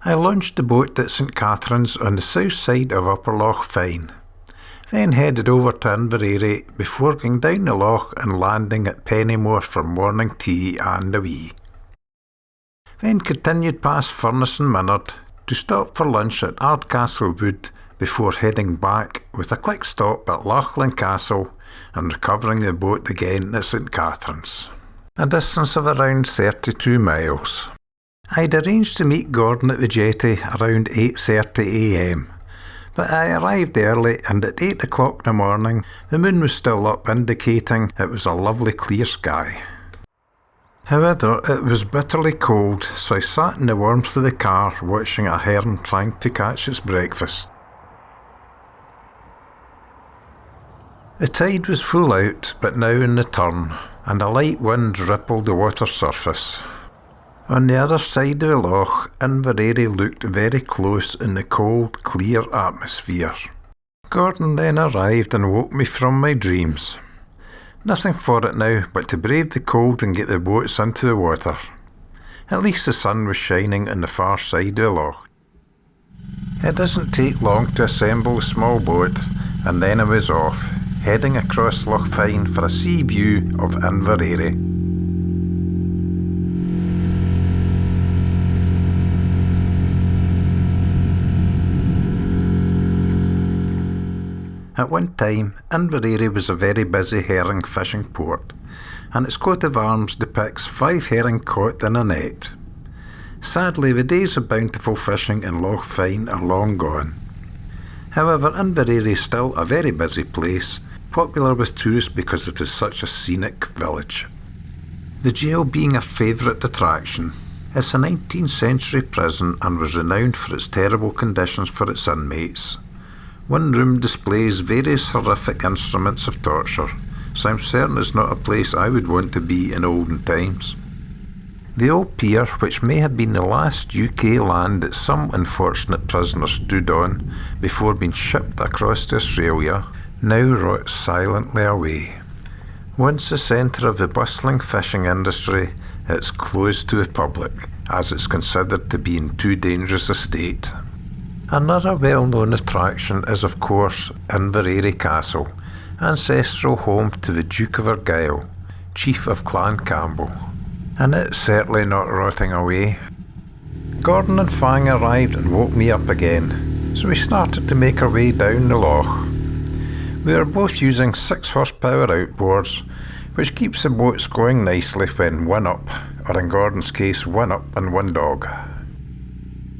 I launched the boat at St Catherine's on the south side of Upper Loch Fyne, then headed over to Inveraray before going down the loch and landing at Pennymore for morning tea and a wee. Then continued past Furness and Minnard to stop for lunch at Ardcastle Wood before heading back with a quick stop at Lachlan Castle and recovering the boat again at St Catherine's, a distance of around 32 miles. I'd arranged to meet Gordon at the jetty around 8:30am, but I arrived early and at 8 o'clock in the morning the moon was still up, indicating it was a lovely clear sky. However, it was bitterly cold, so I sat in the warmth of the car watching a heron trying to catch its breakfast. The tide was full out, but now in the turn, and a light wind rippled the water surface. On the other side of the loch, Inveraray looked very close in the cold, clear atmosphere. Gordon then arrived and woke me from my dreams. Nothing for it now but to brave the cold and get the boats into the water. At least the sun was shining on the far side of the loch. It doesn't take long to assemble a small boat, and then I was off, heading across Loch Fyne for a sea view of Inveraray. At one time, Inveraray was a very busy herring fishing port, and its coat of arms depicts 5 herring caught in a net. Sadly, the days of bountiful fishing in Loch Fyne are long gone. However, Inveraray is still a very busy place, popular with tourists because it is such a scenic village. The jail being a favourite attraction, it's a 19th century prison and was renowned for its terrible conditions for its inmates. One room displays various horrific instruments of torture, so I'm certain it's not a place I would want to be in olden times. The old pier, which may have been the last UK land that some unfortunate prisoners stood on before being shipped across to Australia, now rots silently away. Once the centre of the bustling fishing industry, it's closed to the public, as it's considered to be in too dangerous a state. Another well-known attraction is of course Inveraray Castle, ancestral home to the Duke of Argyll, chief of Clan Campbell, and it's certainly not rotting away. Gordon and Fang arrived and woke me up again, so we started to make our way down the loch. We were both using 6 horsepower outboards, which keeps the boats going nicely when one up, or in Gordon's case, one up and one dog.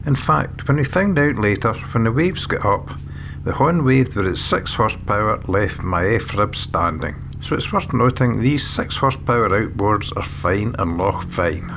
In fact, when we found out later, when the waves got up, the Honwave with its 6 horsepower left my F-rib standing, so it's worth noting these 6 horsepower outboards are fine in Loch Fyne.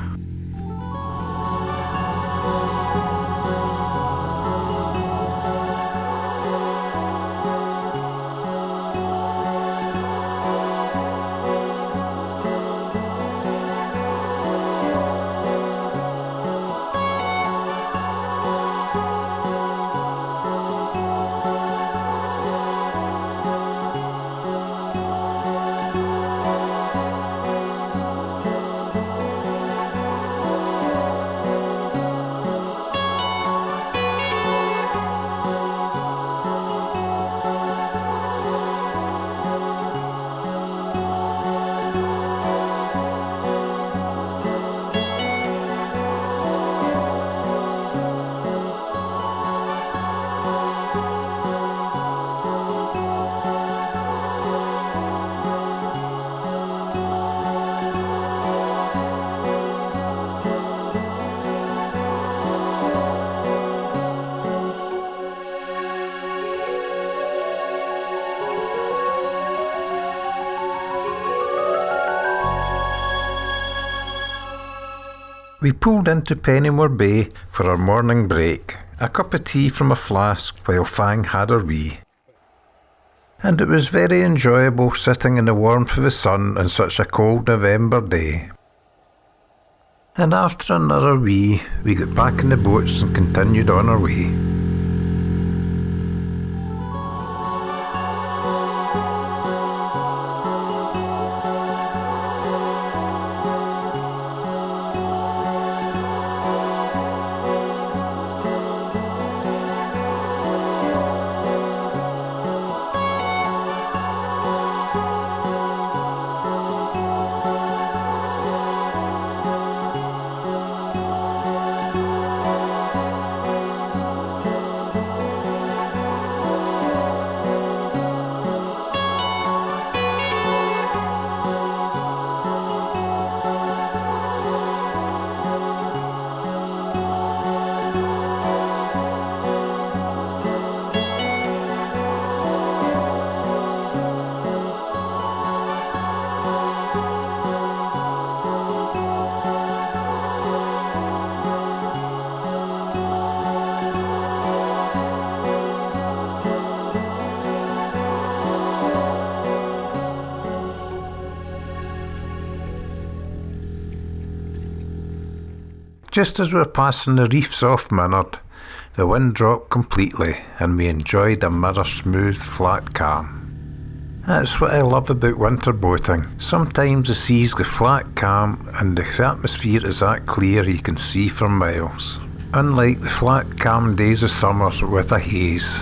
We pulled into Pennymore Bay for our morning break, a cup of tea from a flask while Fang had her wee. And it was very enjoyable sitting in the warmth of the sun on such a cold November day. And after another wee, we got back in the boats and continued on our way. Just as we were passing the reefs off Minard, the wind dropped completely and we enjoyed a mirror-smooth flat calm. That's what I love about winter boating. Sometimes the seas go flat calm and the atmosphere is that clear you can see for miles. Unlike the flat calm days of summer with a haze.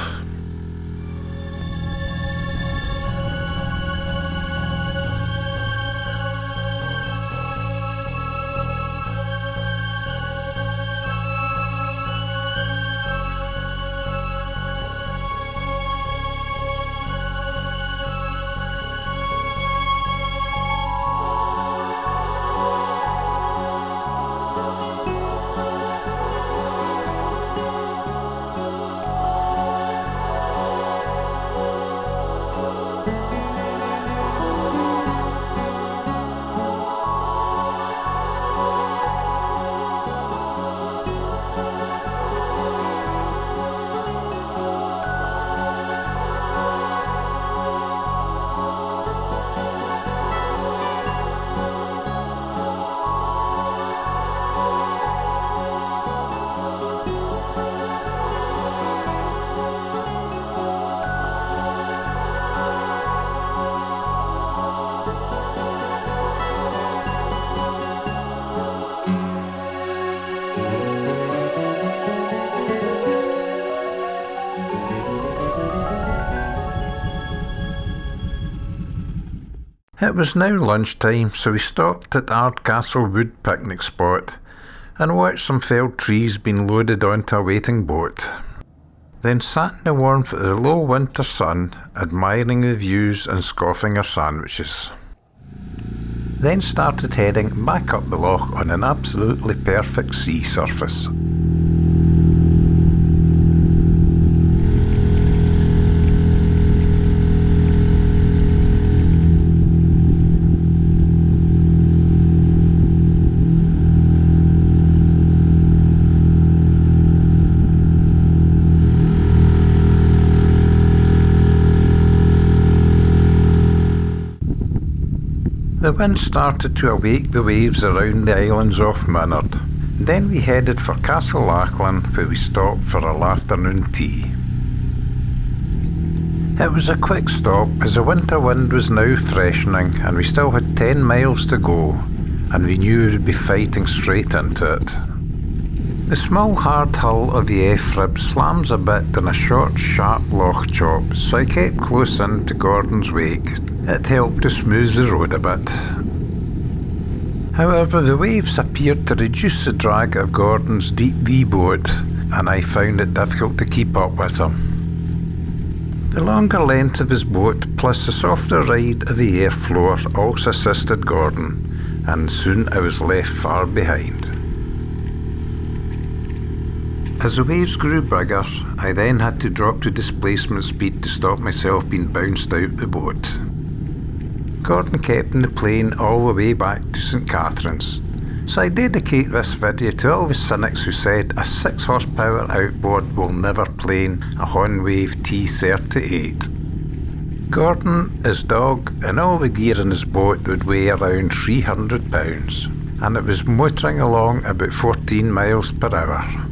It was now lunchtime, so we stopped at Ardcastle Wood picnic spot and watched some felled trees being loaded onto a waiting boat. Then sat in the warmth of the low winter sun, admiring the views and scoffing our sandwiches. Then started heading back up the loch on an absolutely perfect sea surface. The wind started to awake the waves around the islands off Minard. Then we headed for Castle Lachlan, where we stopped for our afternoon tea. It was a quick stop as the winter wind was now freshening and we still had 10 miles to go, and we knew we would be fighting straight into it. The small hard hull of the F-rib slams a bit in a short sharp loch chop, so I kept close in to Gordon's wake. It helped to smooth the road a bit. However, the waves appeared to reduce the drag of Gordon's deep V boat, and I found it difficult to keep up with him. The longer length of his boat plus the softer ride of the airfloor also assisted Gordon, and soon I was left far behind. As the waves grew bigger, I then had to drop to displacement speed to stop myself being bounced out the boat. Gordon kept in the plane all the way back to St Catherine's, So I dedicate this video to all the cynics who said a 6 horsepower outboard will never plane a Honwave T38. Gordon, his dog, and all the gear in his boat would weigh around 300 pounds, and it was motoring along about 14 miles per hour.